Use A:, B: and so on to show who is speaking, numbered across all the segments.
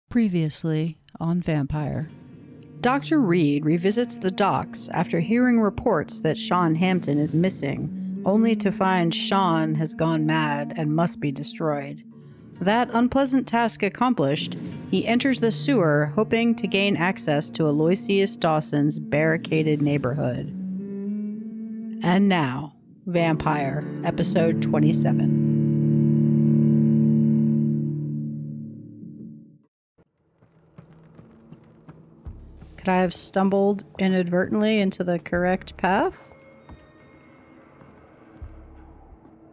A: Previously on Vampyr.
B: Dr. Reid revisits the docks after hearing reports that Sean Hampton is missing, only to find Sean has gone mad and must be destroyed. That unpleasant task accomplished, he enters the sewer hoping to gain access to Aloysius Dawson's barricaded neighborhood. And now, Vampyr, episode 27. Could I have stumbled inadvertently into the correct path?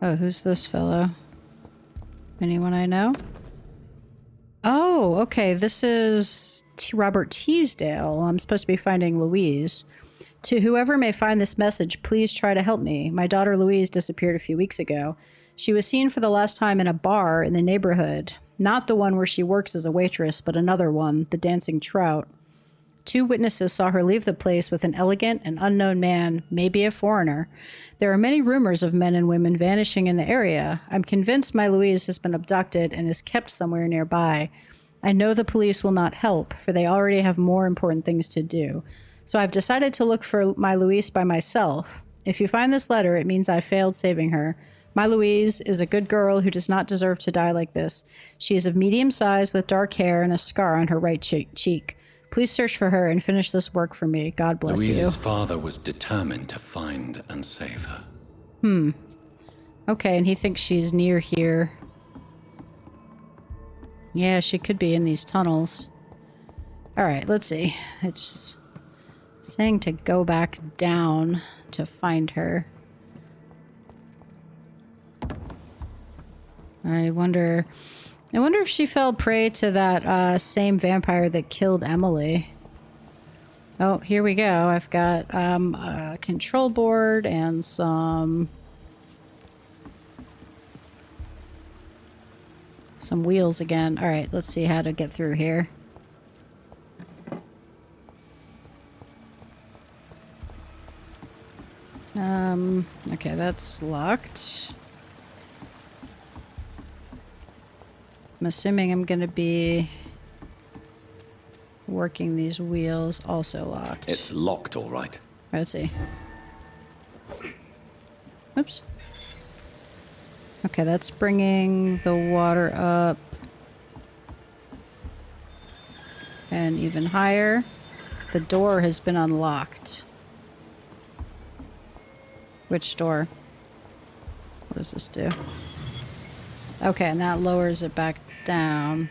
B: Oh, who's this fellow? Anyone I know? Oh, okay. This is Robert Teasdale. I'm supposed to be finding Louise. To whoever may find this message, please try to help me. My daughter Louise disappeared a few weeks ago. She was seen for the last time in a bar in the neighborhood. Not the one where she works as a waitress, but another one, the Dancing Trout. 2 witnesses saw her leave the place with an elegant and unknown man, maybe a foreigner. There are many rumors of men and women vanishing in the area. I'm convinced my Louise has been abducted and is kept somewhere nearby. I know the police will not help, for they already have more important things to do. So I've decided to look for my Louise by myself. If you find this letter, it means I failed saving her. My Louise is a good girl who does not deserve to die like this. She is of medium size with dark hair and a scar on her right cheek. Please search for her and finish this work for me. God bless you.
C: Louise's father was determined to find and save her.
B: Okay, and he thinks she's near here. Yeah, she could be in these tunnels. Alright, let's see. It's saying to go back down to find her. I wonder if she fell prey to that same vampire that killed Emily. Oh, here we go. I've got a control board and some wheels again. All right, let's see how to get through here. Okay, that's locked. I'm assuming I'm going to be working these wheels, also locked.
C: It's locked, all right.
B: All right, let's see. Oops. Okay, that's bringing the water up. And even higher. The door has been unlocked. Which door? What does this do? Okay, and that lowers it back down.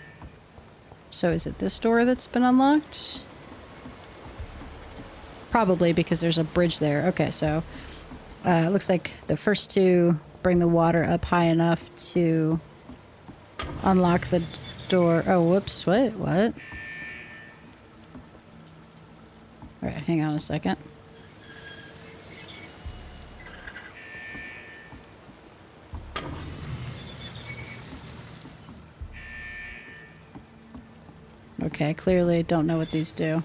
B: So is it this door that's been unlocked? Probably because there's a bridge there. Okay, so it looks like the first 2 bring the water up high enough to unlock the door. Oh, whoops. What? Alright, hang on a second. Okay, clearly don't know what these do.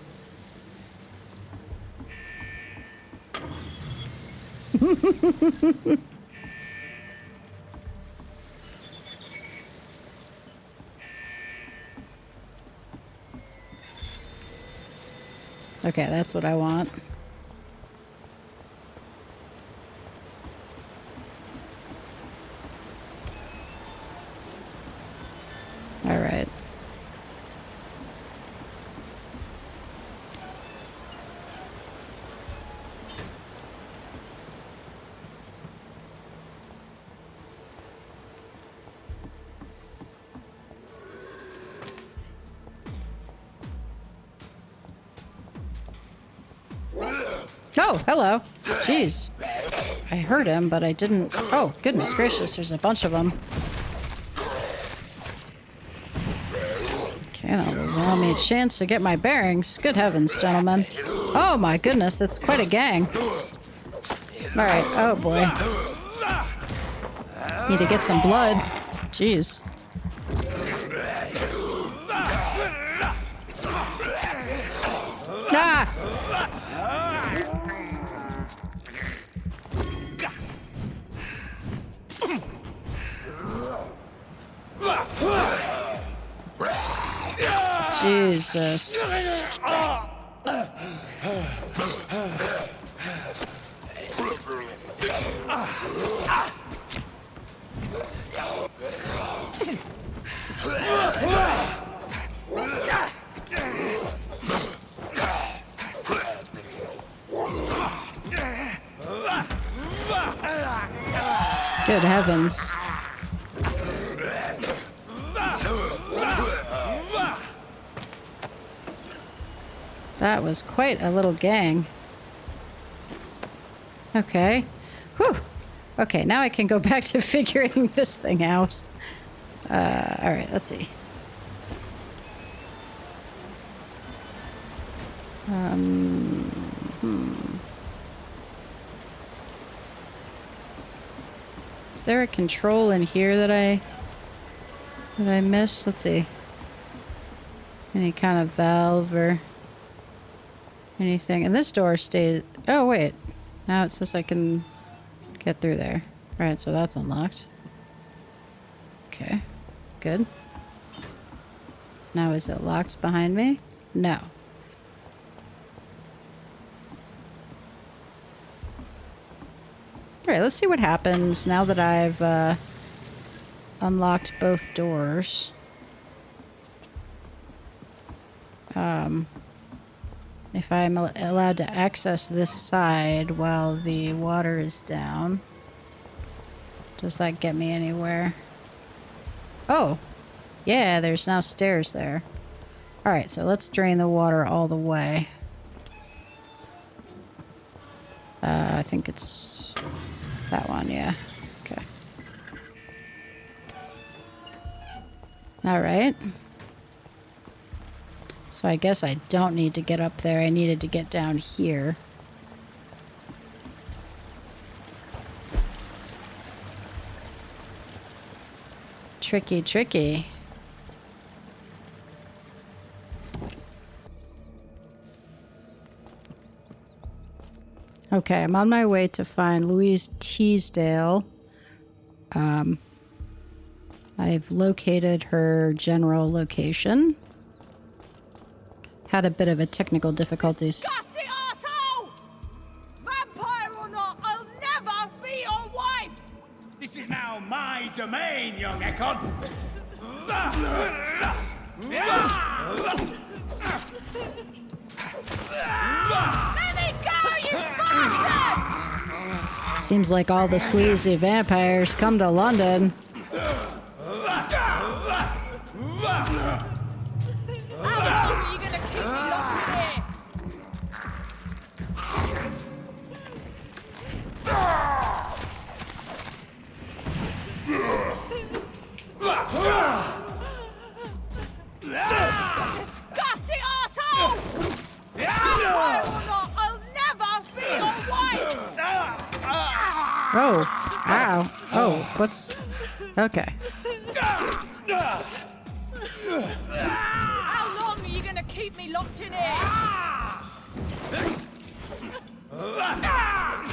B: Okay, that's what I want. All right. Oh, hello. Jeez. I heard him, but I didn't... Oh, goodness gracious, there's a bunch of them. Okay, that'll allow me a chance to get my bearings. Good heavens, gentlemen. Oh my goodness, it's quite a gang. Alright, oh boy. Need to get some blood. Jeez. Ah! Jesus. Good heavens. That was quite a little gang. Okay. Whew. Okay, now I can go back to figuring this thing out. Alright, let's see. Is there a control in here that I missed? Let's see. Any kind of valve or anything. And this door stays... Oh, wait. Now it says I can get through there. Alright, so that's unlocked. Okay. Good. Now is it locked behind me? No. Alright, let's see what happens now that I've unlocked both doors. If I'm allowed to access this side while the water is down, does that get me anywhere? Oh, yeah, there's now stairs there. Alright, so let's drain the water all the way. I think it's that one, yeah. Okay. Alright. So I guess I don't need to get up there. I needed to get down here. Tricky, tricky. Okay, I'm on my way to find Louise Teasdale. I've located her general location. Had a bit of a technical difficulties.
D: Disgusting asshole! Vampire or not, I'll never be your wife!
E: This is now my domain, young Ekon.
D: Let me go, you bastard!
B: Seems like all the sleazy vampires come to London.
D: How long are you gonna keep me locked in here? Disgusting asshole! Vampire or not, I'll never be your wife!
B: Oh, ow. Oh, what's... Okay.
D: How long are you gonna keep me locked in here? You bastard!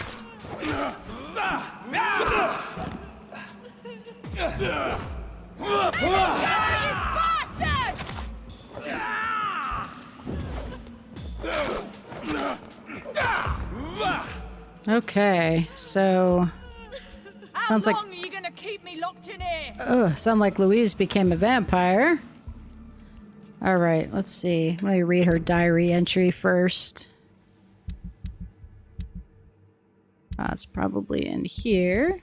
B: Okay, so...
D: How
B: Sounds like...
D: long are you gonna keep me locked in here?
B: Sound like Louise became a vampire. Alright, let's see. Let me read her diary entry first. It's probably in here.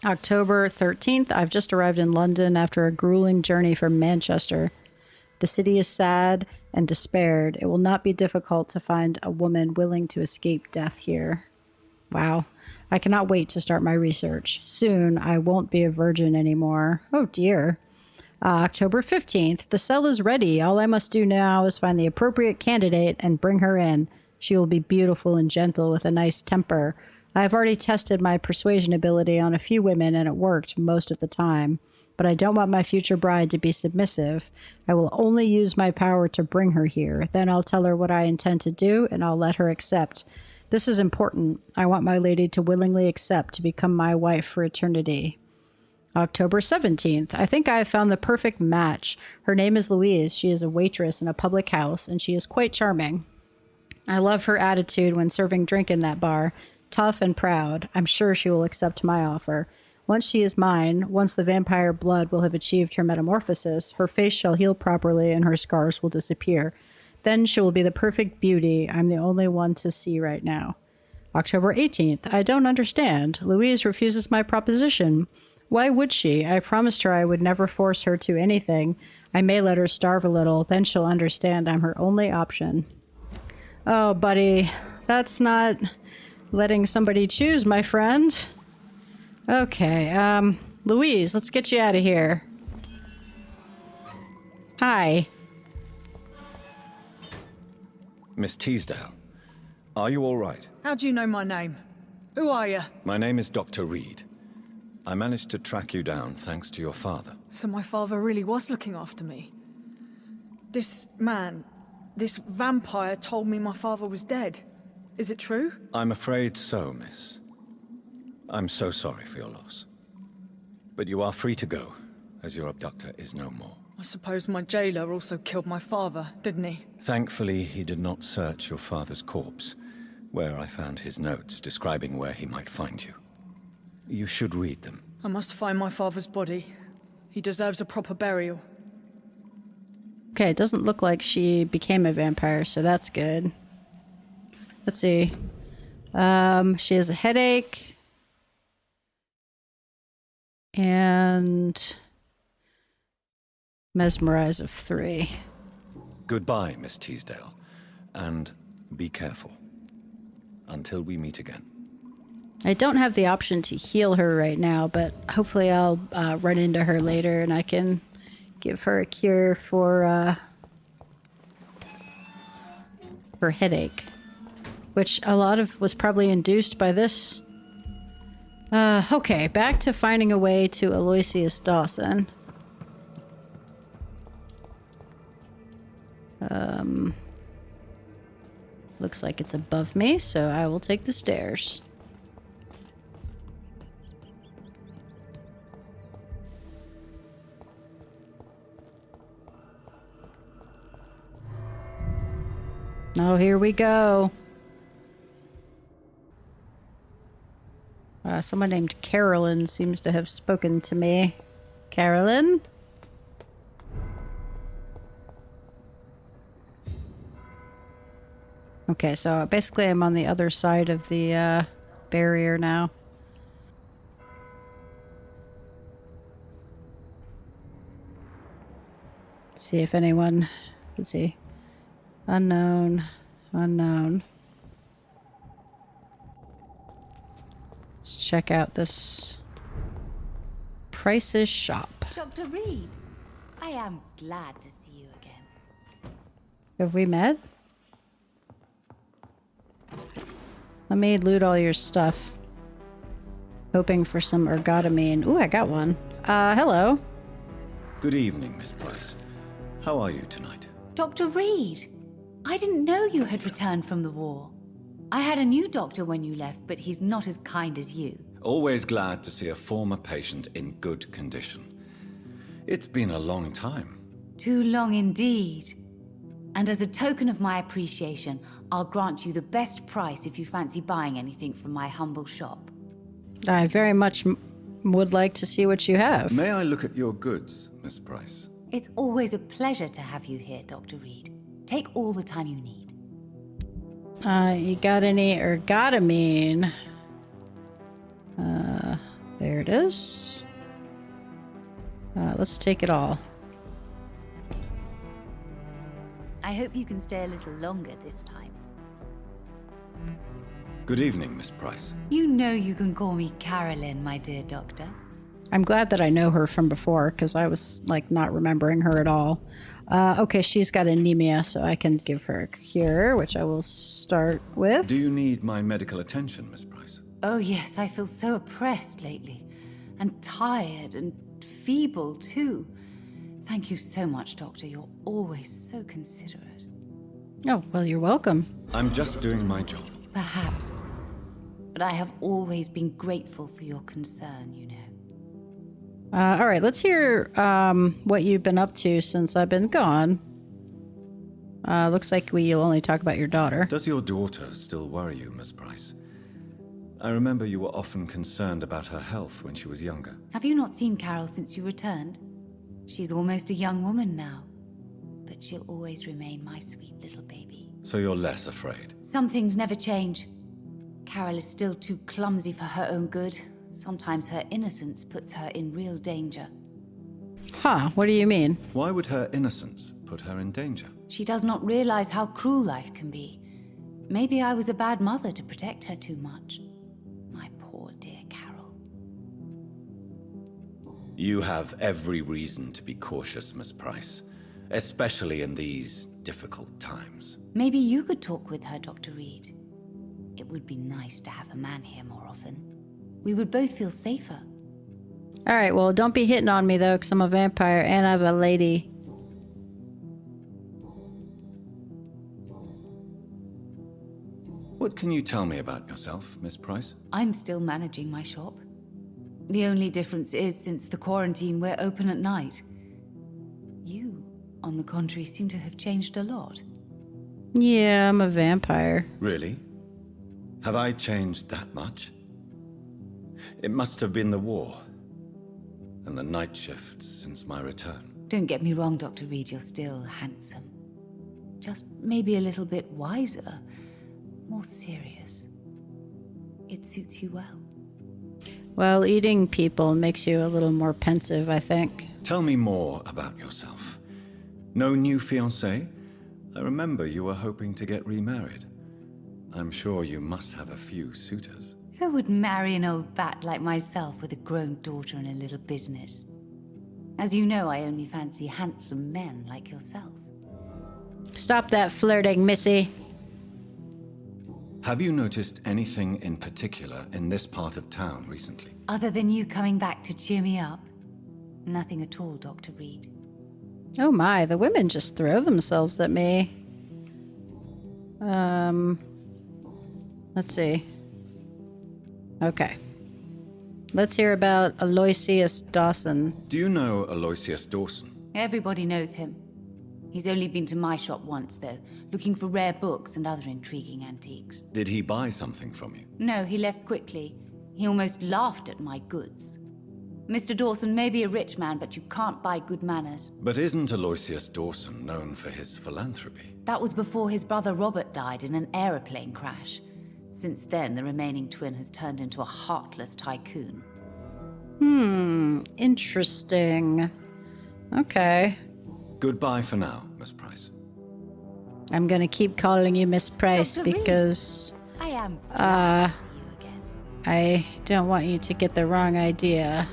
B: October 13th. I've just arrived in London after a grueling journey from Manchester. The city is sad and despaired. It will not be difficult to find a woman willing to escape death here. Wow. I cannot wait to start my research. Soon, I won't be a virgin anymore. Oh, dear. October 15th. The cell is ready. All I must do now is find the appropriate candidate and bring her in. She will be beautiful and gentle with a nice temper. I have already tested my persuasion ability on a few women, and it worked most of the time. But I don't want my future bride to be submissive. I will only use my power to bring her here. Then I'll tell her what I intend to do, and I'll let her accept. This is important. I want my lady to willingly accept to become my wife for eternity. October 17th. I think I have found the perfect match. Her name is Louise. She is a waitress in a public house, and she is quite charming. I love her attitude when serving drink in that bar. Tough and proud. I'm sure she will accept my offer. Once she is mine, once the vampire blood will have achieved her metamorphosis, her face shall heal properly and her scars will disappear. Then she will be the perfect beauty I'm the only one to see right now. October 18th. I don't understand. Louise refuses my proposition. Why would she? I promised her I would never force her to anything. I may let her starve a little, then she'll understand I'm her only option. Oh, buddy, that's not letting somebody choose, my friend. Okay, Louise, let's get you out of here. Hi.
F: Miss Teasdale, are you all right?
D: How do you know my name? Who are you?
F: My name is Dr. Reid. I managed to track you down thanks to your father.
D: So my father really was looking after me. This man, this vampire told me my father was dead. Is it true?
F: I'm afraid so, miss. I'm so sorry for your loss. But you are free to go, as your abductor is no more.
D: I suppose my jailer also killed my father, didn't he?
F: Thankfully, he did not search your father's corpse, where I found his notes describing where he might find you. You should read them.
D: I must find my father's body. He deserves a proper burial.
B: Okay, it doesn't look like she became a vampire, so that's good. Let's see. She has a headache. And mesmerize of 3.
F: Goodbye, Miss Teasdale. And be careful. Until we meet again.
B: I don't have the option to heal her right now, but hopefully I'll run into her later and I can give her a cure for headache, which a lot of was probably induced by this. Okay, back to finding a way to Aloysius Dawson. Looks like it's above me, so I will take the stairs. Oh, here we go. Someone named Carolyn seems to have spoken to me. Carolyn? Okay, so basically I'm on the other side of the barrier now. See if anyone... Let's see. Unknown. Unknown. Let's check out this Price's shop.
G: Dr. Reid, I am glad to see you again.
B: Have we met? Let me loot all your stuff. Hoping for some ergotamine. Ooh, I got one. Hello.
F: Good evening, Miss Price. How are you tonight?
G: Dr. Reid, I didn't know you had returned from the war. I had a new doctor when you left, but he's not as kind as you.
F: Always glad to see a former patient in good condition. It's been a long time.
G: Too long indeed. And as a token of my appreciation, I'll grant you the best price if you fancy buying anything from my humble shop.
B: I very much would like to see what you have.
F: May I look at your goods, Miss Price?
G: It's always a pleasure to have you here, Dr. Reid. Take all the time you need.
B: You got any ergotamine? There it is. Let's take it all.
G: I hope you can stay a little longer this time.
F: Good evening, Miss Price.
G: You know you can call me Carolyn, my dear doctor.
B: I'm glad that I know her from before, because I was, like, not remembering her at all. Okay, she's got anemia, so I can give her a cure, which I will start with.
F: Do you need my medical attention, Miss Price?
G: Oh yes, I feel so oppressed lately. And tired and feeble, too. Thank you so much, Doctor. You're always so considerate.
B: Oh, well, you're welcome.
F: I'm just doing my job.
B: All right, let's hear what you've been up to since I've been gone. Looks like we'll only talk about your daughter.
F: Does your daughter still worry you, Miss Price? I remember you were often concerned about her health when she was younger.
G: Have you not seen Carol since you returned? She's almost a young woman now. But she'll always remain my sweet little baby.
F: So you're less afraid?
G: Some things never change. Carol is still too clumsy for her own good. Sometimes her innocence puts her in real danger.
B: Huh, what do you mean?
F: Why would her innocence put her in danger?
G: She does not realize how cruel life can be. Maybe I was a bad mother to protect her too much. My poor dear Carol.
F: You have every reason to be cautious, Miss Price. Especially in these difficult times.
G: Maybe you could talk with her, Dr. Reid. It would be nice to have a man here more often. We would both feel safer.
B: All right, well, don't be hitting on me, though, because I'm a vampire and I'm a lady.
F: What can you tell me about yourself, Miss Price?
G: I'm still managing my shop. The only difference is, since the quarantine, we're open at night. You, on the contrary, seem to have changed a lot.
B: Yeah, I'm a vampire.
F: Really? Have I changed that much? It must have been the war and the night shifts since my return.
G: Don't get me wrong, Dr. Reid, you're still handsome. Just maybe a little bit wiser, more serious. It suits you well.
B: Well, eating people makes you a little more pensive, I think.
F: Tell me more about yourself. No new fiancé? I remember you were hoping to get remarried. I'm sure you must have a few suitors.
G: Who would marry an old bat like myself with a grown daughter and a little business? As you know, I only fancy handsome men like yourself.
B: Stop that flirting, Missy.
F: Have you noticed anything in particular in this part of town recently?
G: Other than you coming back to cheer me up? Nothing at all, Dr. Reid.
B: Oh my, the women just throw themselves at me. Let's see. Okay. Let's hear about Aloysius Dawson.
F: Do you know Aloysius Dawson?
G: Everybody knows him. He's only been to my shop once, though, looking for rare books and other intriguing antiques.
F: Did he buy something from you?
G: No, he left quickly. He almost laughed at my goods. Mr. Dawson may be a rich man, but you can't buy good manners.
F: But isn't Aloysius Dawson known for his philanthropy?
G: That was before his brother Robert died in an aeroplane crash. Since then, the remaining twin has turned into a heartless tycoon.
B: Interesting. Okay.
F: Goodbye for now, Miss Price.
B: I'm gonna keep calling you Miss Price
G: Dr. Reid.
B: because
G: I am glad to see you again.
B: I don't want you to get the wrong idea.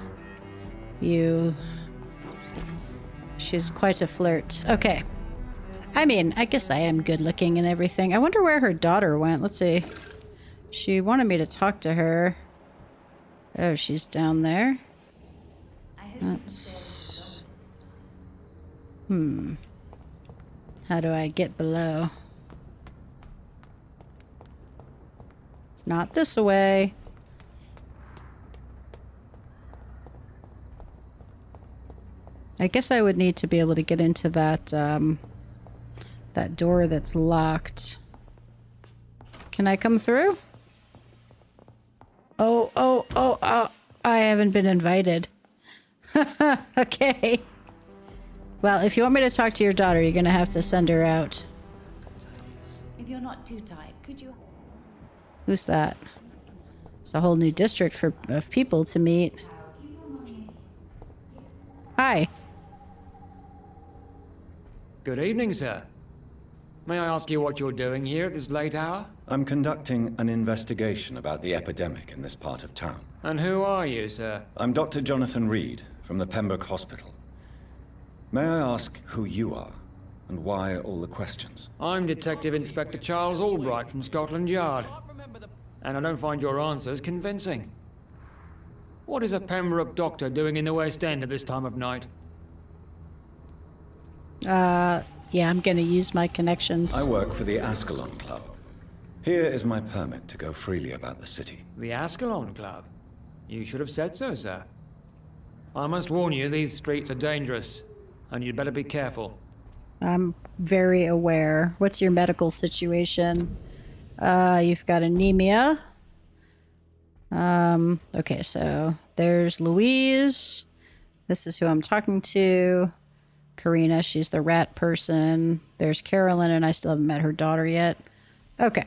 B: She's quite a flirt. Okay. I mean, I guess I am good looking and everything. I wonder where her daughter went. Let's see. She wanted me to talk to her. Oh, she's down there. That's... How do I get below? Not this way. I guess I would need to be able to get into that, that door that's locked. Can I come through? Oh, I haven't been invited. Okay. Well, if you want me to talk to your daughter, you're gonna have to send her out.
G: If you're not too tired, could you...
B: Who's that? It's a whole new district of people to meet. Hi.
H: Good evening, sir. May I ask you what you're doing here at this late hour?
F: I'm conducting an investigation about the epidemic in this part of town.
H: And who are you, sir?
F: I'm Dr. Jonathan Reid from the Pembroke Hospital. May I ask who you are and why all the questions?
H: I'm Detective Inspector Charles Albright from Scotland Yard. And I don't find your answers convincing. What is a Pembroke doctor doing in the West End at this time of night?
B: Yeah, I'm gonna use my connections.
F: I work for the Ascalon Club. Here is my permit to go freely about the city.
H: The Ascalon Club? You should have said so, sir. I must warn you, these streets are dangerous, and you'd better be careful.
B: I'm very aware. What's your medical situation? You've got anemia. Okay, so there's Louise. This is who I'm talking to. Karina, she's the rat person. There's Carolyn, and I still haven't met her daughter yet. Okay.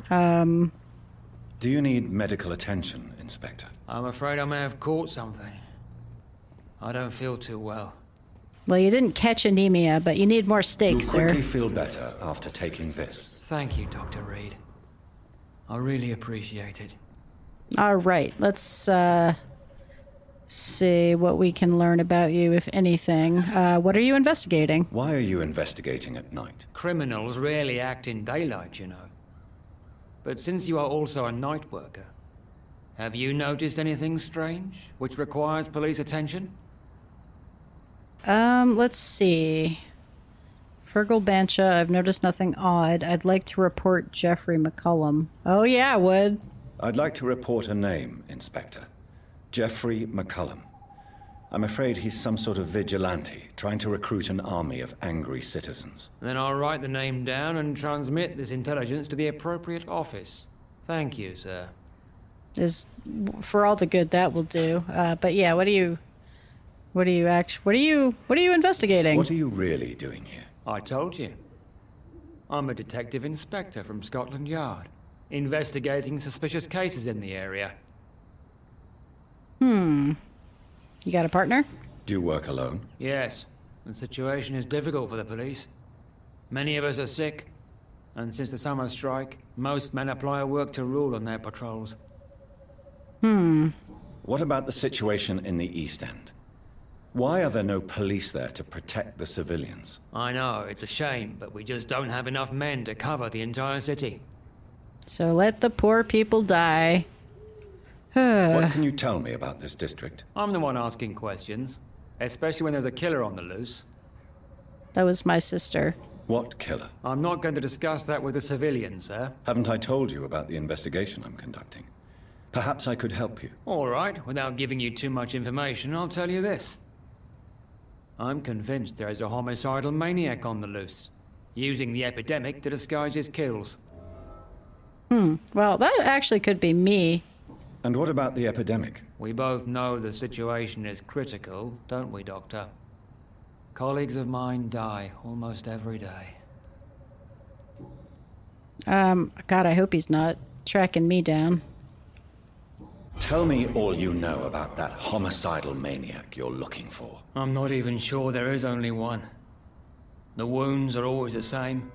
F: Do you need medical attention, Inspector?
H: I'm afraid I may have caught something. I don't feel too well.
B: Well, you didn't catch anemia, but you need more steak,
F: You'll
B: sir.
F: quickly feel better after taking this.
H: Thank you, Dr. Reid. I really appreciate it.
B: All right, let's see what we can learn about you, if anything. What are you investigating?
F: Why are you investigating at night?
H: Criminals rarely act in daylight, you know. But since you are also a night worker, have you noticed anything strange which requires police attention?
B: Let's see. Fergal Bancha, I've noticed nothing odd. I'd like to report Jeffrey McCullum. Oh yeah, I would.
F: I'd like to report a name, Inspector. Jeffrey McCullum. I'm afraid he's some sort of vigilante, trying to recruit an army of angry citizens.
H: Then I'll write the name down and transmit this intelligence to the appropriate office. Thank you, sir.
B: For all the good that will do. But yeah, what are you investigating?
F: What are you really doing here?
H: I told you. I'm a detective inspector from Scotland Yard, investigating suspicious cases in the area.
B: You got a partner?
F: Do you work alone?
H: Yes, the situation is difficult for the police. Many of us are sick, and since the summer strike, most men apply a work to rule on their patrols.
F: What about the situation in the East End? Why are there no police there to protect the civilians?
H: I know, it's a shame, but we just don't have enough men to cover the entire city.
B: So let the poor people die.
F: What can you tell me about this district?
H: I'm the one asking questions, especially when there's a killer on the loose.
B: That was my sister.
F: What killer?
H: I'm not going to discuss that with the civilians, sir.
F: Haven't I told you about the investigation I'm conducting? Perhaps I could help you.
H: All right, without giving you too much information, I'll tell you this. I'm convinced there is a homicidal maniac on the loose, using the epidemic to disguise his kills.
B: Well, that actually could be me.
F: And what about the epidemic?
H: We both know the situation is critical, don't we, Doctor? Colleagues of mine die almost every day.
B: God, I hope he's not tracking me down.
F: Tell me all you know about that homicidal maniac you're looking for.
H: I'm not even sure there is only one. The wounds are always the same,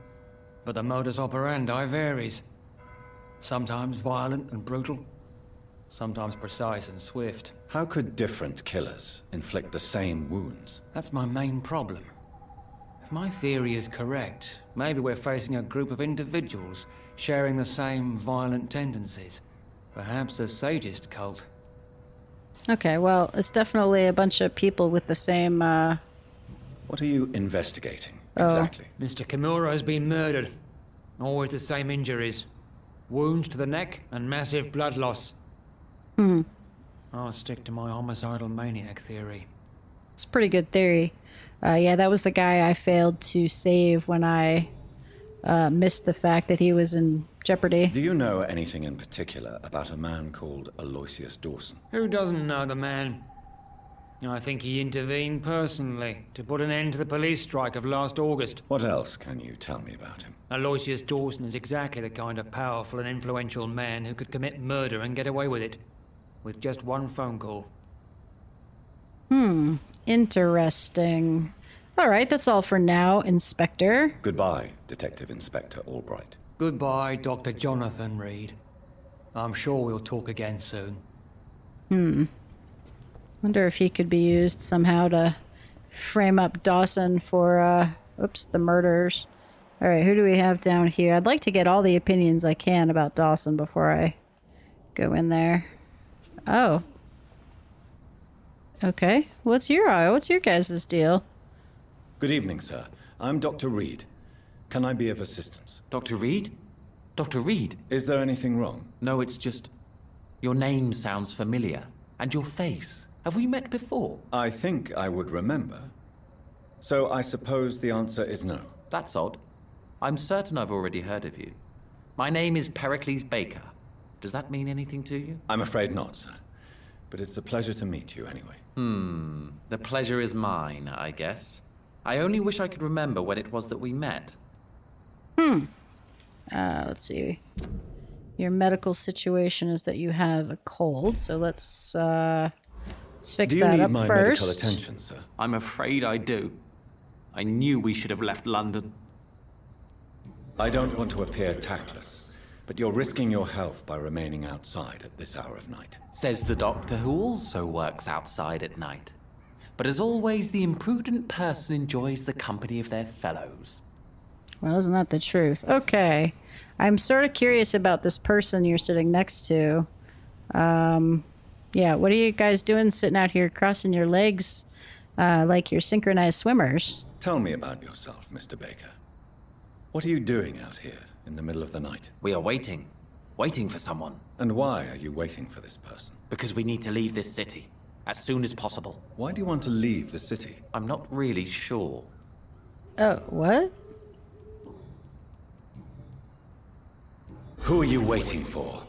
H: but the modus operandi varies. Sometimes violent and brutal, sometimes precise and swift.
F: How could different killers inflict the same wounds?
H: That's my main problem. If my theory is correct, maybe we're facing a group of individuals sharing the same violent tendencies. Perhaps a sadist cult.
B: Okay, well, it's definitely a bunch of people with the same,
F: What are you investigating, exactly?
H: Mr. Kimura has been murdered. Always the same injuries. Wounds to the neck and massive blood loss. I'll stick to my homicidal maniac theory.
B: It's a pretty good theory. Yeah, that was the guy I failed to save when I missed the fact that he was in jeopardy.
F: Do you know anything in particular about a man called Aloysius Dawson?
H: Who doesn't know the man? I think he intervened personally to put an end to the police strike of last August.
F: What else can you tell me about him?
H: Aloysius Dawson is exactly the kind of powerful and influential man who could commit murder and get away with it. With just one phone call.
B: Interesting. All right, that's all for now, Inspector.
F: Goodbye, Detective Inspector Albright.
H: Goodbye, Dr. Jonathan Reid. I'm sure we'll talk again soon.
B: Wonder if he could be used somehow to frame up Dawson for, the murders. All right, who do we have down here? I'd like to get all the opinions I can about Dawson before I go in there. Oh. Okay, what's your guys' deal?
F: Good evening, sir. I'm Dr. Reid. Can I be of assistance?
I: Dr. Reid? Dr. Reid?
F: Is there anything wrong?
I: No, it's just... Your name sounds familiar. And your face. Have we met before?
F: I think I would remember. So I suppose the answer is no.
I: That's odd. I'm certain I've already heard of you. My name is Pericles Baker. Does that mean anything to you?
F: I'm afraid not, sir. But it's a pleasure to meet you anyway.
I: The pleasure is mine, I guess. I only wish I could remember when it was that we met.
B: Let's see. Your medical situation is that you have a cold, so let's fix
F: Do you
B: that
F: need
B: up
F: my
B: first.
F: medical attention, sir?
I: I'm afraid I do. I knew we should have left London.
F: I don't want to appear tactless, but you're risking your health by remaining outside at this hour of night.
I: Says the doctor who also works outside at night. But as always, the imprudent person enjoys the company of their fellows.
B: Well, isn't that the truth? Okay. I'm sort of curious about this person you're sitting next to. Yeah, what are you guys doing sitting out here crossing your legs like you're synchronized swimmers?
F: Tell me about yourself, Mr. Baker. What are you doing out here in the middle of the night?
I: We are waiting. Waiting for someone.
F: And why are you waiting for this person?
I: Because we need to leave this city. As soon as possible.
F: Why do you want to leave the city?
I: I'm not really sure.
B: Oh, what?
F: Who are you waiting for?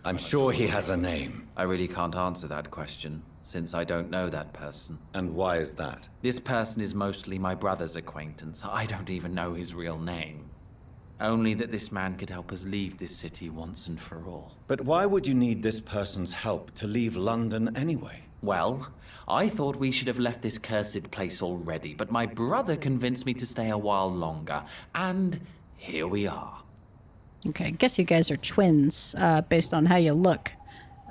F: I'm sure he has a name.
I: I really can't answer that question, since I don't know that person.
F: And why is that?
I: This person is mostly my brother's acquaintance. I don't even know his real name. Only that this man could help us leave this city once and for all.
F: But why would you need this person's help to leave London anyway?
I: Well, I thought we should have left this cursed place already, but my brother convinced me to stay a while longer, and here we are.
B: Okay, I guess you guys are twins, based on how you look.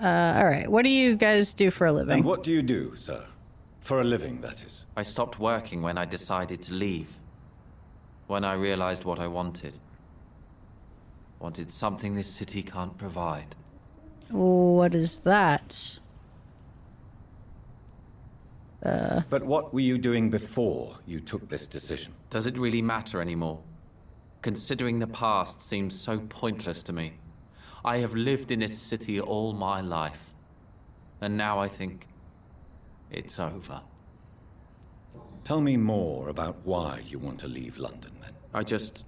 B: All right, what do you guys do for a living?
F: And what do you do, sir? For a living, that is.
I: I stopped working when I decided to leave. When I realized what I wanted. Wanted something this city can't provide.
B: What is that?
F: But what were you doing before you took this decision?
I: Does it really matter anymore? Considering the past seems so pointless to me. I have lived in this city all my life. And now I think it's over.
F: Tell me more about why you want to leave London, then.
I: I just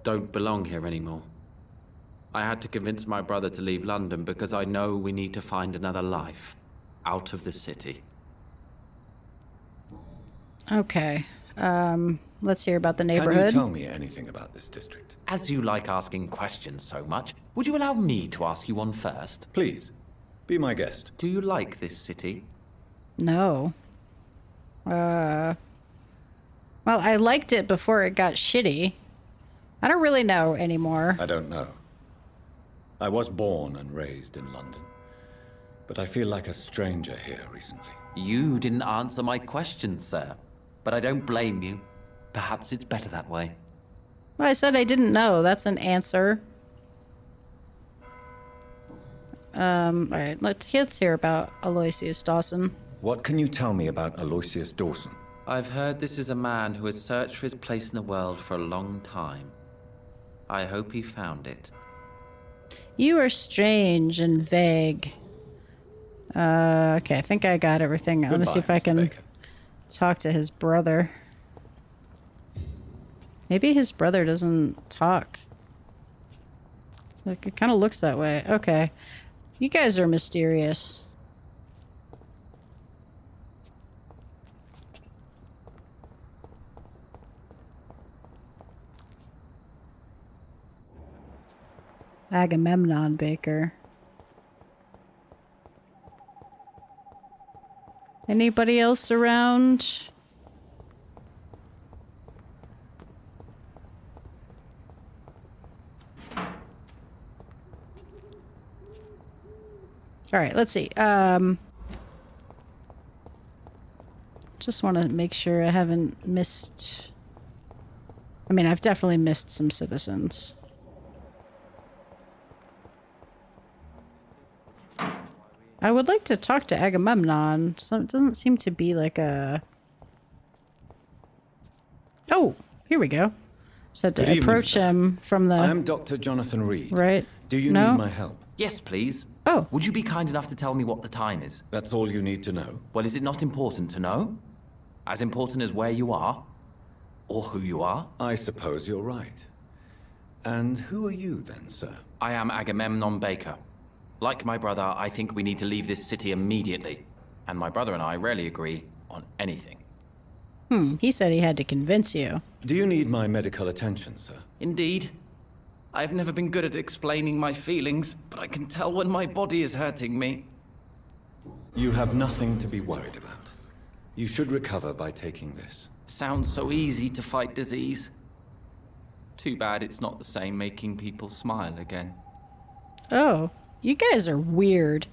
I: don't belong here anymore. I had to convince my brother to leave London because I know we need to find another life out of the city.
B: Okay, let's hear about the neighborhood.
F: Can you tell me anything about this district?
I: As you like asking questions so much, would you allow me to ask you one first?
F: Please, be my guest.
I: Do you like this city?
B: No. Well, I liked it before it got shitty. I don't really know anymore.
F: I don't know. I was born and raised in London, but I feel like a stranger here recently.
I: You didn't answer my question, sir. But I don't blame you. Perhaps it's better that way.
B: Well, I said I didn't know. That's an answer. All right, let's hear about Aloysius Dawson.
F: What can you tell me about Aloysius Dawson?
I: I've heard this is a man who has searched for his place in the world for a long time. I hope he found it.
B: You are strange and vague. Okay, I think I got everything. Let me see if I can talk to his brother. Maybe his brother doesn't talk. Like, it kind of looks that way. Okay. You guys are mysterious. Agamemnon Baker. Anybody else around? All right, let's see. Just want to make sure I haven't missed... I mean, I've definitely missed some citizens. I would like to talk to Agamemnon. So it doesn't seem to be like a... Oh, here we go. Said to approach him from the...
F: I'm Dr. Jonathan Reid.
B: Right.
F: Do you
B: No?
F: need my help?
I: Yes, please.
B: Oh.
I: Would you be kind enough to tell me what the time is?
F: That's all you need to know?
I: Well, is it not important to know? As important as where you are? Or who you are?
F: I suppose you're right. And who are you then, sir?
I: I am Agamemnon Baker. Like my brother, I think we need to leave this city immediately. And my brother and I rarely agree on anything.
B: He said he had to convince you.
F: Do you need my medical attention, sir?
I: Indeed. I've never been good at explaining my feelings, but I can tell when my body is hurting me.
F: You have nothing to be worried about. You should recover by taking this.
I: Sounds so easy to fight disease. Too bad it's not the same making people smile again.
B: Oh, you guys are weird.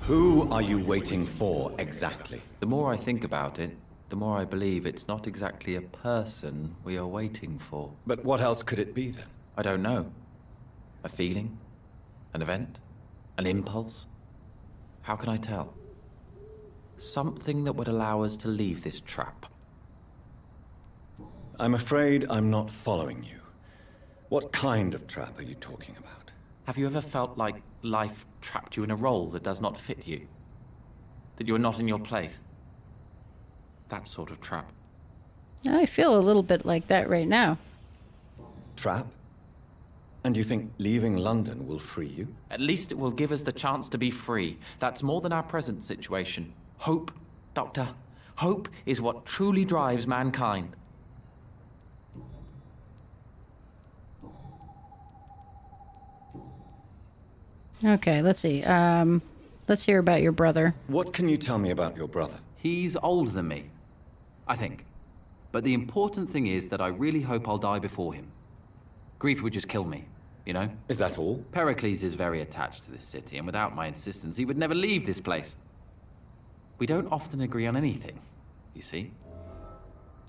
F: Who are you waiting for, exactly?
I: The more I think about it, the more I believe it's not exactly a person we are waiting for.
F: But what else could it be, then?
I: I don't know. A feeling? An event? An impulse? How can I tell? Something that would allow us to leave this trap.
F: I'm afraid I'm not following you. What kind of trap are you talking about?
I: Have you ever felt like life trapped you in a role that does not fit you? That you are not in your place? That sort of trap.
B: I feel a little bit like that right now.
F: Trap? And you think leaving London will free you?
I: At least it will give us the chance to be free. That's more than our present situation. Hope, Doctor. Hope is what truly drives mankind.
B: Okay, let's see. Let's hear about your brother.
F: What can you tell me about your brother?
I: He's older than me, I think. But the important thing is that I really hope I'll die before him. Grief would just kill me, you know?
F: Is that all?
I: Pericles is very attached to this city, and without my insistence, he would never leave this place. We don't often agree on anything, you see?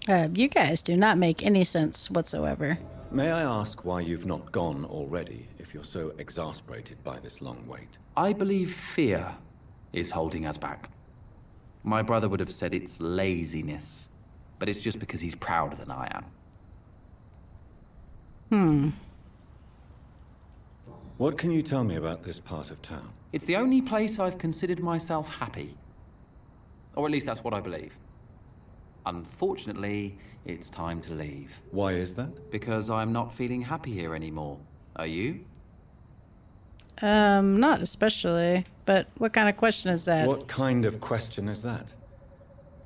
B: You guys do not make any sense whatsoever.
F: May I ask why you've not gone already, if you're so exasperated by this long wait?
I: I believe fear is holding us back. My brother would have said it's laziness, but it's just because he's prouder than I am.
F: What can you tell me about this part of town?
I: It's the only place I've considered myself happy. Or at least that's what I believe. Unfortunately, it's time to leave.
F: Why is that?
I: Because I'm not feeling happy here anymore. Are you?
B: Not especially. But what kind of question is that?
F: What kind of question is that?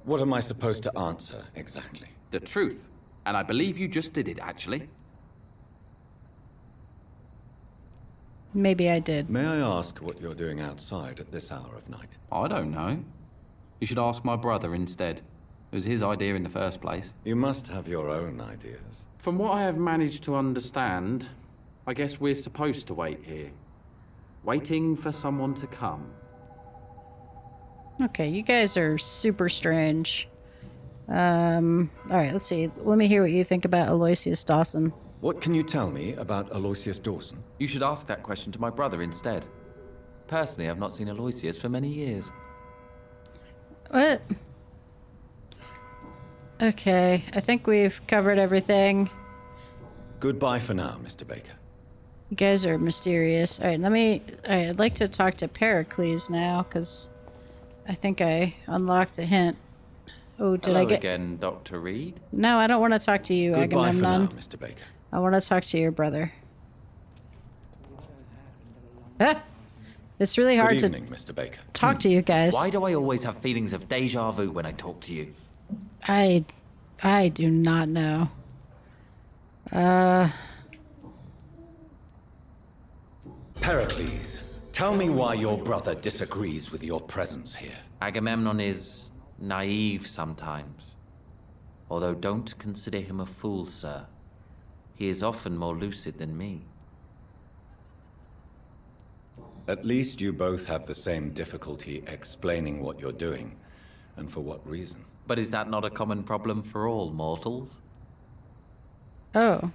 F: What am I supposed to answer, exactly?
I: The truth. And I believe you just did it, actually.
B: Maybe I did.
F: May I ask what you're doing outside at this hour of night?
I: I don't know. You should ask my brother instead. It was his idea in the first place.
F: You must have your own ideas.
I: From what I have managed to understand, I guess we're supposed to wait here. Waiting for someone to come.
B: Okay, you guys are super strange. Alright, let's see. Let me hear what you think about Aloysius Dawson.
F: What can you tell me about Aloysius Dawson?
I: You should ask that question to my brother instead. Personally, I've not seen Aloysius for many years.
B: What? Okay, I think we've covered everything.
F: Goodbye for now, Mr. Baker.
B: You guys are mysterious. Alright, I'd like to talk to Pericles now, because I think I unlocked a hint. Oh, did
I: Hello
B: I get...
I: again, Dr. Reid?
B: No, I don't want to talk to you,
F: Goodbye for now,
B: Agamemnon.
F: Mr. Baker.
B: I want to talk to your brother. Ah! It's really hard
F: Good evening, Mr. Baker.
B: to talk to you guys.
I: Why do I always have feelings of deja vu when I talk to you?
B: I do not know.
F: Pericles, tell me why your brother disagrees with your presence here.
I: Agamemnon is naive sometimes. Although don't consider him a fool, sir. He is often more lucid than me.
F: At least you both have the same difficulty explaining what you're doing, and for what reason.
I: But is that not a common problem for all mortals?
B: Oh.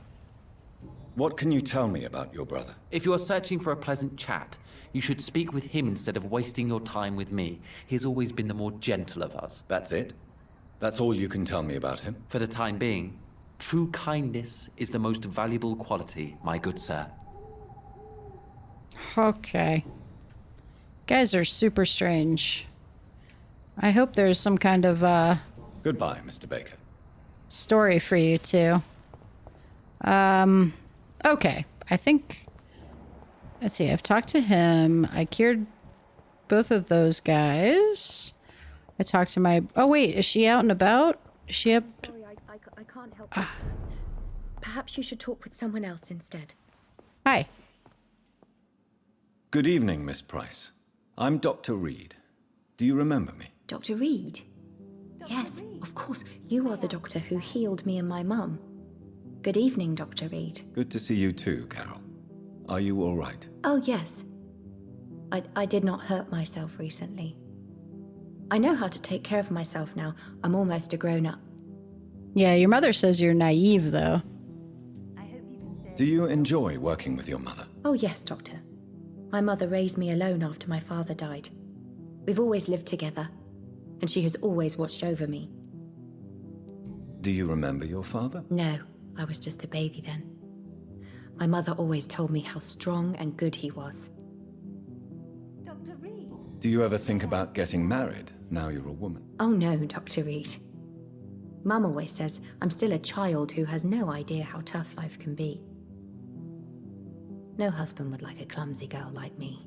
F: What can you tell me about your brother?
I: If you are searching for a pleasant chat, you should speak with him instead of wasting your time with me. He's always been the more gentle of us.
F: That's it? That's all you can tell me about him?
I: For the time being, true kindness is the most valuable quality, my good sir.
B: Okay. Guys are super strange. I hope there's some kind of
F: Goodbye, Mr. Baker.
B: story for you two. Okay. I think, let's see, I've talked to him. I cured both of those guys. I talked to my, oh wait, is she out and about? Is she up?
J: Sorry, I can't help you. Perhaps you should talk with someone else instead.
B: Hi.
F: Good evening, Miss Price. I'm Dr. Reid. Do you remember me?
J: Dr. Reid? Yes, of course. You are the doctor who healed me and my mum. Good evening, Dr. Reid.
F: Good to see you too, Carol. Are you all right?
J: Oh, yes. I did not hurt myself recently. I know how to take care of myself now. I'm almost a grown-up.
B: Yeah, your mother says you're naive, though.
F: Do you enjoy working with your mother?
J: Oh, yes, Doctor. My mother raised me alone after my father died. We've always lived together, and she has always watched over me.
F: Do you remember your father?
J: No, I was just a baby then. My mother always told me how strong and good he was.
F: Do you ever think about getting married now you're a woman?
J: Oh no, Dr. Reid. Mum always says I'm still a child who has no idea how tough life can be. No husband would like a clumsy girl like me.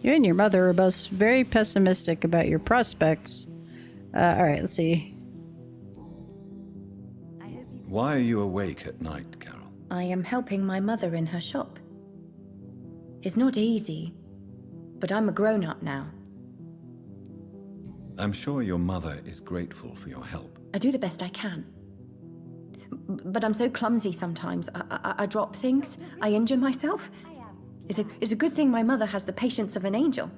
B: You and your mother are both very pessimistic about your prospects. Alright, let's see.
F: Why are you awake at night, Carol?
J: I am helping my mother in her shop. It's not easy, but I'm a grown-up now.
F: I'm sure your mother is grateful for your help.
J: I do the best I can. But I'm so clumsy sometimes. I drop things. I injure myself. It's a good thing my mother has the patience of an angel.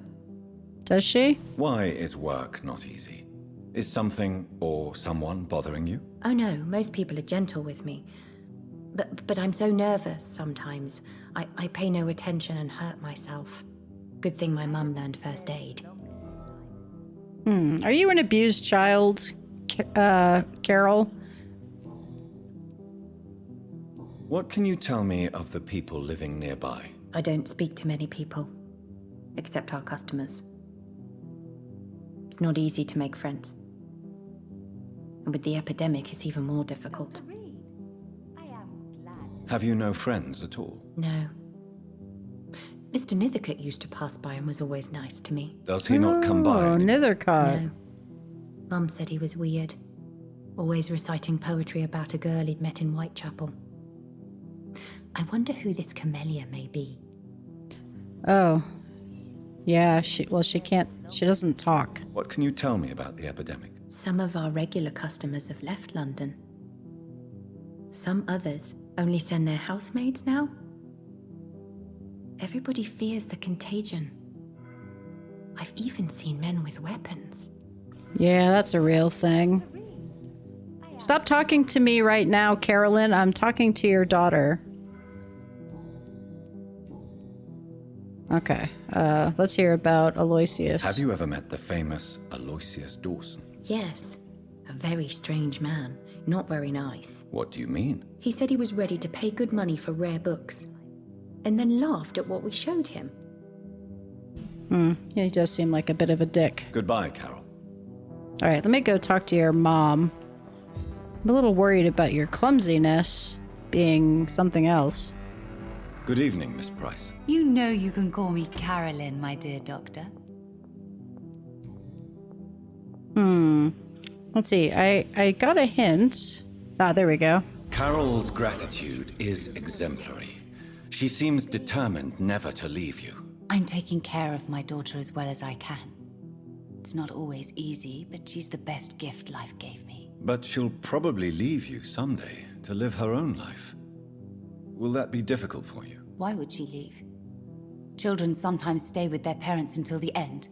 B: Does she?
F: Why is work not easy? Is something or someone bothering you?
J: Oh no, most people are gentle with me. But I'm so nervous sometimes. I pay no attention and hurt myself. Good thing my mum learned first aid.
B: Are you an abused child, Carol?
F: What can you tell me of the people living nearby?
J: I don't speak to many people, except our customers. It's not easy to make friends. And with the epidemic, it's even more difficult.
F: Have you no friends at all?
J: No. Mr. Nethercutt used to pass by and was always nice to me.
F: Does he not come by?
B: Oh,
F: anymore?
B: Nethercutt.
J: No. Mum said he was weird. Always reciting poetry about a girl he'd met in Whitechapel. I wonder who this camellia may be.
B: Oh. Yeah, she doesn't talk.
F: What can you tell me about the epidemic?
J: Some of our regular customers have left London. Some others only send their housemaids now. Everybody fears the contagion. I've even seen men with weapons.
B: Yeah, that's a real thing. Stop talking to me right now, Carolyn. I'm talking to your daughter. Okay, let's hear about Aloysius.
F: Have you ever met the famous Aloysius Dawson?
J: Yes, a very strange man. Not very nice.
F: What do you mean?
J: He said he was ready to pay good money for rare books, and then laughed at what we showed him.
B: He does seem like a bit of a dick.
F: Goodbye, Carol.
B: All right, let me go talk to your mom. I'm a little worried about your clumsiness being something else.
F: Good evening, Miss Price.
G: You know you can call me Carolyn, my dear doctor.
B: Let's see, I got a hint. Ah, there we go.
F: Carol's gratitude is exemplary. She seems determined never to leave you.
G: I'm taking care of my daughter as well as I can. It's not always easy, but she's the best gift life gave me.
F: But she'll probably leave you someday to live her own life. Will that be difficult for you?
G: Why would she leave? Children sometimes stay with their parents until the end,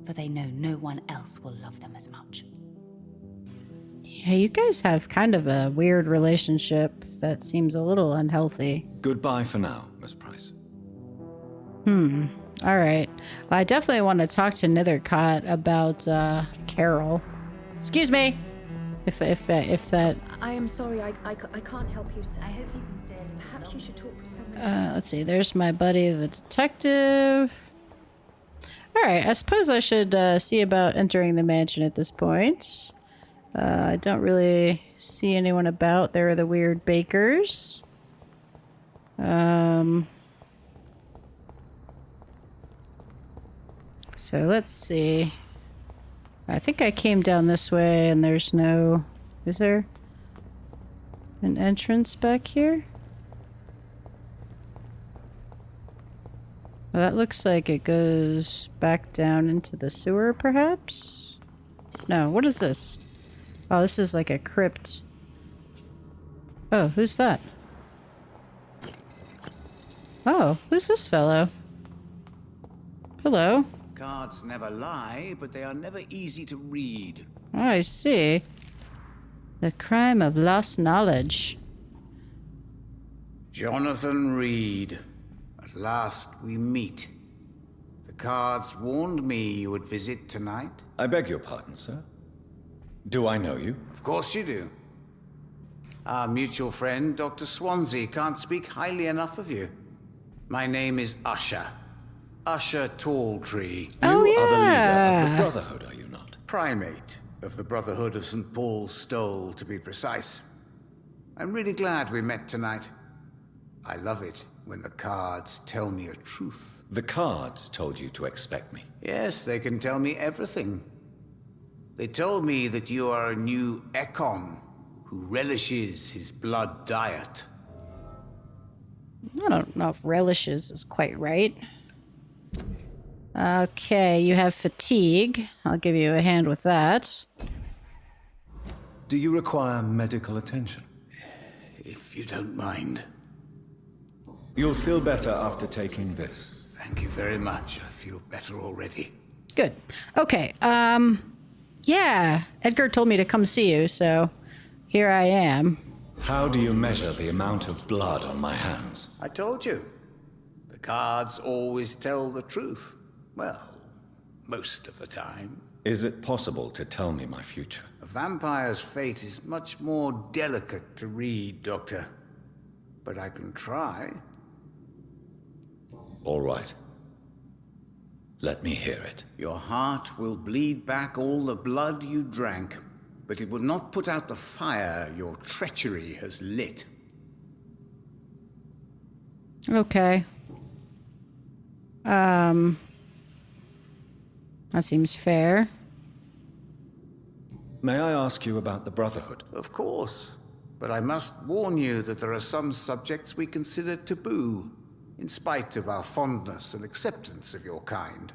G: for they know no one else will love them as much.
B: Yeah, you guys have kind of a weird relationship that seems a little unhealthy.
F: Goodbye for now, Miss Price.
B: All right. Well, I definitely want to talk to Nethercutt about Carol. Excuse me. If that.
J: I am sorry, I can't help you, sir. I hope you can stay a little. Perhaps you should talk with someone else.
B: Let's see. There's my buddy, the detective. All right, I suppose I should see about entering the mansion at this point. I don't really see anyone about. There are the weird bakers. So let's see. I think I came down this way and there's no... Is there an entrance back here? Well, that looks like it goes back down into the sewer, perhaps? No, what is this? Oh, this is like a crypt. Oh, who's that? Oh, who's this fellow? Hello.
E: Cards never lie, but they are never easy to read.
B: Oh, I see. The crime of lost knowledge.
E: Jonathan Reid. At last we meet. The cards warned me you would visit tonight.
F: I beg your pardon, sir. Do I know you?
E: Of course you do. Our mutual friend, Dr. Swansea, can't speak highly enough of you. My name is Usher. Usher Talltree.
B: Oh,
F: You are the leader
B: yeah.
F: of the Brotherhood, are you not?
E: Primate of the Brotherhood of St. Paul's Stole, to be precise. I'm really glad we met tonight. I love it when the cards tell me a truth.
F: The cards told you to expect me.
E: Yes, they can tell me everything. They told me that you are a new Ekon who relishes his blood diet.
B: I don't know if relishes is quite right. Okay, you have fatigue. I'll give you a hand with that.
F: Do you require medical attention?
E: If you don't mind.
F: You'll feel better after taking this.
E: Thank you very much. I feel better already.
B: Good. Okay, yeah, Edgar told me to come see you, so here I am.
F: How do you measure the amount of blood on my hands?
E: I told you. The cards always tell the truth. Well, most of the time.
F: Is it possible to tell me my future?
E: A vampire's fate is much more delicate to read, Doctor. But I can try.
F: All right. Let me hear it.
E: Your heart will bleed back all the blood you drank, but it will not put out the fire your treachery has lit.
B: Okay. That seems fair.
F: May I ask you about the Brotherhood?
E: Of course. But I must warn you that there are some subjects we consider taboo, in spite of our fondness and acceptance of your kind.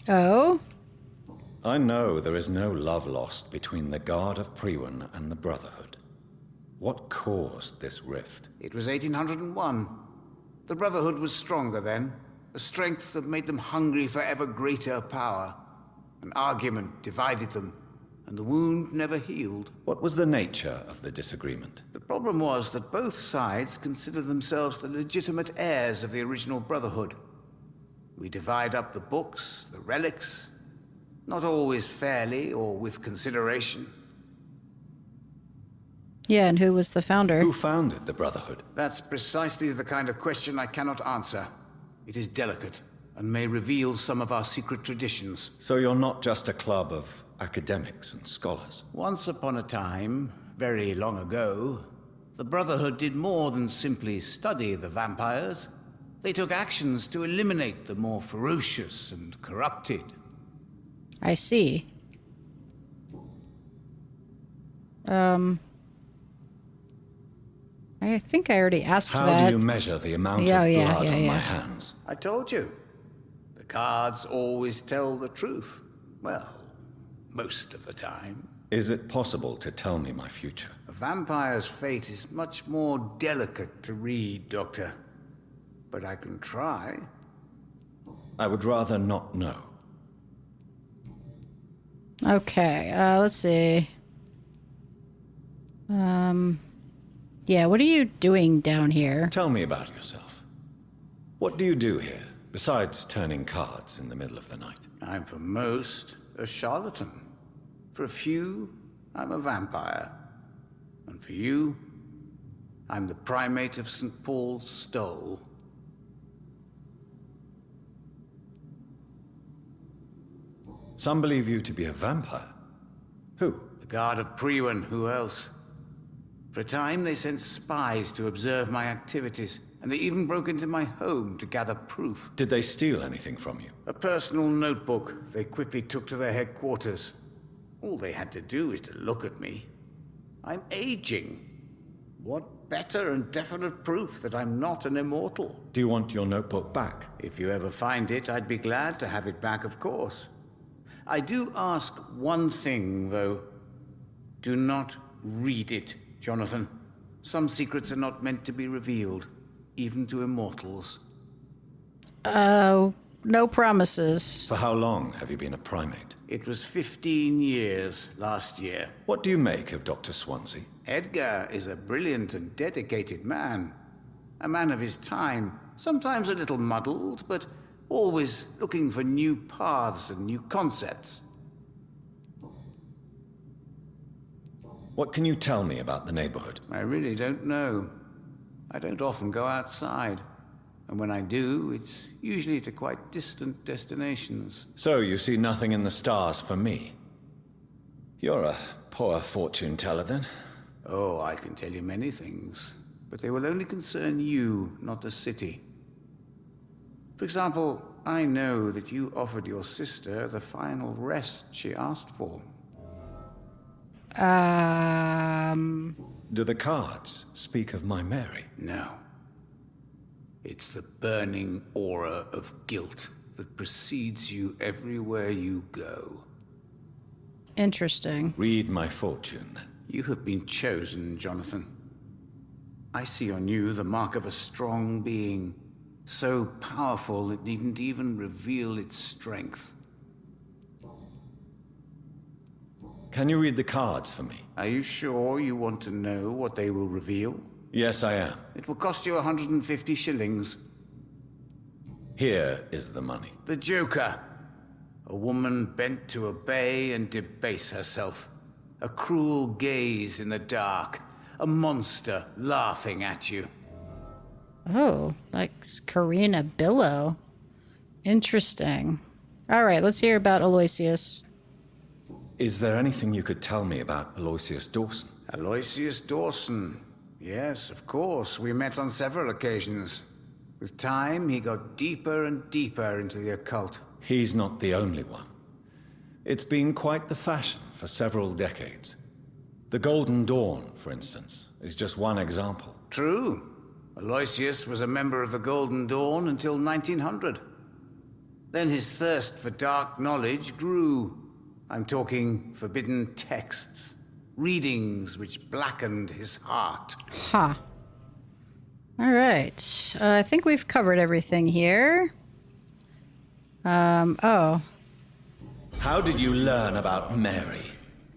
B: Oh?
F: I know there is no love lost between the Guard of Priwen and the Brotherhood. What caused this rift?
E: It was 1801. The Brotherhood was stronger then, a strength that made them hungry for ever greater power. An argument divided them, and the wound never healed.
F: What was the nature of the disagreement?
E: The problem was that both sides considered themselves the legitimate heirs of the original Brotherhood. We divide up the books, the relics, not always fairly or with consideration.
B: Yeah, and who was the founder?
F: Who founded the Brotherhood?
E: That's precisely the kind of question I cannot answer. It is delicate, and may reveal some of our secret traditions.
F: So you're not just a club of academics and scholars?
E: Once upon a time, very long ago, the Brotherhood did more than simply study the vampires. They took actions to eliminate the more ferocious and corrupted.
B: I see. I think I already asked
F: How
B: that.
F: do you measure the amount of blood on my hands?
E: I told you. The cards always tell the truth. Well, most of the time.
F: Is it possible to tell me my future?
E: A vampire's fate is much more delicate to read, Doctor. But I can try.
F: I would rather not know.
B: Okay, let's see. Yeah, what are you doing down here?
F: Tell me about yourself. What do you do here, besides turning cards in the middle of the night?
E: I'm for most a charlatan. For a few, I'm a vampire. And for you, I'm the primate of St. Paul's Stole.
F: Some believe you to be a vampire. Who?
E: The Guard of Priwen, who else? For a time, they sent spies to observe my activities, and they even broke into my home to gather proof.
F: Did they steal anything from you?
E: A personal notebook they quickly took to their headquarters. All they had to do is to look at me. I'm aging. What better and definite proof that I'm not an immortal?
F: Do you want your notebook back?
E: If you ever find it, I'd be glad to have it back, of course. I do ask one thing, though. Do not read it, Jonathan. Some secrets are not meant to be revealed, even to immortals.
B: No promises.
F: For how long have you been a primate?
E: It was 15 years last year.
F: What do you make of Dr. Swansea?
E: Edgar is a brilliant and dedicated man. A man of his time, sometimes a little muddled, but always looking for new paths and new concepts.
F: What can you tell me about the neighborhood?
E: I really don't know. I don't often go outside. And when I do, it's usually to quite distant destinations.
F: So you see nothing in the stars for me? You're a poor fortune teller, then?
E: Oh, I can tell you many things, but they will only concern you, not the city. For example, I know that you offered your sister the final rest she asked for.
F: Do the cards speak of my Mary?
E: No. It's the burning aura of guilt that precedes you everywhere you go.
B: Interesting.
F: Read my fortune, then.
E: You have been chosen, Jonathan. I see on you the mark of a strong being, so powerful it needn't even reveal its strength.
F: Can you read the cards for me?
E: Are you sure you want to know what they will reveal?
F: Yes, I am.
E: It will cost you 150 shillings.
F: Here is the money.
E: The Joker. A woman bent to obey and debase herself. A cruel gaze in the dark. A monster laughing at you.
B: Oh, like Karina Billow. Interesting. All right, let's hear about Aloysius.
F: Is there anything you could tell me about Aloysius Dawson?
E: Aloysius Dawson. Yes, of course. We met on several occasions. With time, he got deeper and deeper into the occult.
F: He's not the only one. It's been quite the fashion for several decades. The Golden Dawn, for instance, is just one example.
E: True. Aloysius was a member of the Golden Dawn until 1900. Then his thirst for dark knowledge grew. I'm talking forbidden texts. Readings which blackened his heart.
B: Huh. All right. I think we've covered everything here. Oh.
F: How did you learn about Mary?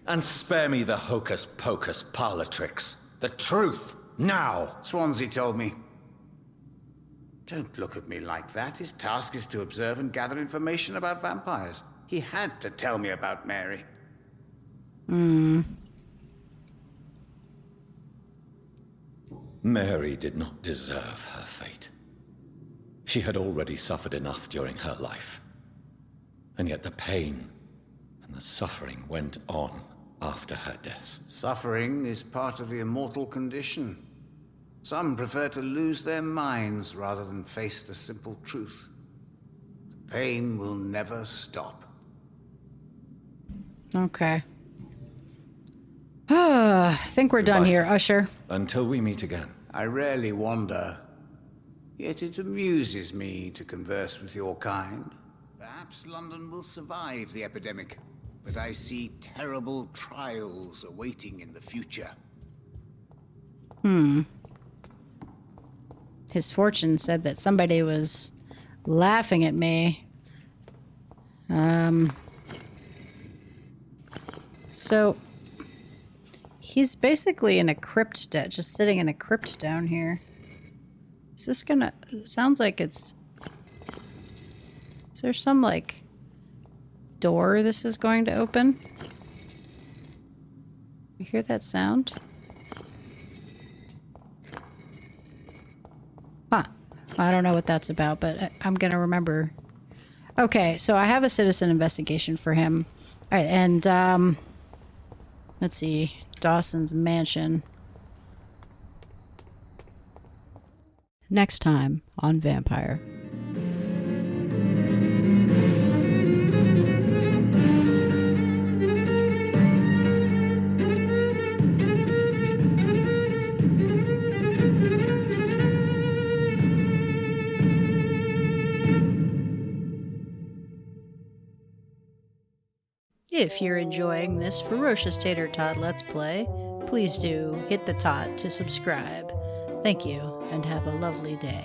F: And spare me the hocus-pocus parlor tricks. The truth, now!
E: Swansea told me. Don't look at me like that. His task is to observe and gather information about vampires. He had to tell me about Mary.
F: Mary did not deserve her fate. She had already suffered enough during her life. And yet the pain and the suffering went on after her death.
E: Suffering is part of the immortal condition. Some prefer to lose their minds rather than face the simple truth. The pain will never stop.
B: Okay. I think we're done
F: Goodbye,
B: here,
F: sir.
B: Usher.
F: Until we meet again.
E: I rarely wander, yet it amuses me to converse with your kind. Perhaps London will survive the epidemic, but I see terrible trials awaiting in the future.
B: His fortune said that somebody was laughing at me. So he's basically in a crypt, just sitting in a crypt down here. Is this gonna... Sounds like it's... Is there some, like, door this is going to open? You hear that sound? Huh. I don't know what that's about, but I'm gonna remember. Okay, so I have a citizen investigation for him. All right, and let's see, Dawson's mansion.
A: Next time on Vampire.
B: If you're enjoying this Ferocious Tater Tot Let's Play, please do hit the tot to subscribe. Thank you, and have a lovely day.